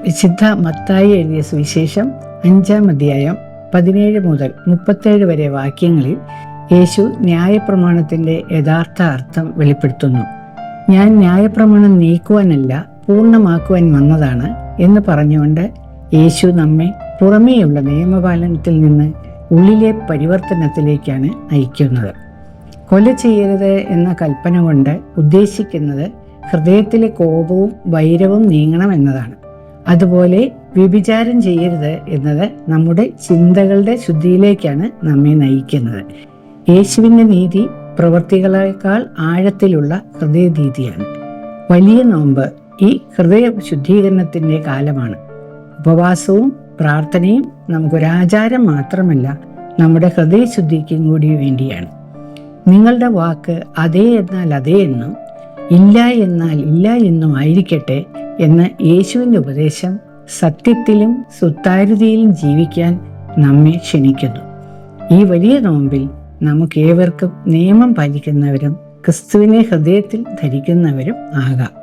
വിശുദ്ധ മത്തായി എഴുതിയ സുവിശേഷം 5-ാം അധ്യായം 17 മുതൽ 37 വരെ വാക്യങ്ങളിൽ യേശു ന്യായപ്രമാണത്തിൻ്റെ യഥാർത്ഥ അർത്ഥം വെളിപ്പെടുത്തുന്നു. ഞാൻ ന്യായപ്രമാണം നീക്കുവാനല്ല പൂർണ്ണമാക്കുവാൻ വന്നതാണ് എന്ന് പറഞ്ഞുകൊണ്ട് യേശു നമ്മെ പുറമേയുള്ള നിയമപാലനത്തിൽ നിന്ന് ഉള്ളിലെ പരിവർത്തനത്തിലേക്കാണ് നയിക്കുന്നത്. കൊല ചെയ്യരുത് എന്ന കൽപ്പന കൊണ്ട് ഉദ്ദേശിക്കുന്നത് ഹൃദയത്തിലെ കോപവും വൈരവും നീങ്ങണം എന്നതാണ്. അതുപോലെ വ്യഭിചാരം ചെയ്യരുത് എന്നത് നമ്മുടെ ചിന്തകളുടെ ശുദ്ധിയിലേക്കാണ് നമ്മെ നയിക്കുന്നത്. യേശുവിൻ്റെ നീതി പ്രവൃത്തികളേക്കാൾ ആഴത്തിലുള്ള ഹൃദയനീതിയാണ്. വലിയ നോമ്പ് ഈ ഹൃദയ ശുദ്ധീകരണത്തിൻ്റെ കാലമാണ്. ഉപവാസവും പ്രാർത്ഥനയും നമുക്കൊരാചാരം മാത്രമല്ല, നമ്മുടെ ഹൃദയശുദ്ധിക്കും കൂടി വേണ്ടിയാണ്. നിങ്ങളുടെ വാക്ക് അതേ എന്നാൽ അതേ എന്നും ഇല്ല എന്നാൽ ഇല്ല എന്നും ആയിരിക്കട്ടെ എന്ന യേശുവിൻ്റെ ഉപദേശം സത്യത്തിലും സുതാര്യതയിലും ജീവിക്കാൻ നമ്മെ ക്ഷണിക്കുന്നു. ഈ വലിയ നോമ്പിൽ നമുക്കേവർക്കും നിയമം പാലിക്കുന്നവരും ക്രിസ്തുവിനെ ഹൃദയത്തിൽ ധരിക്കുന്നവരും ആകാം.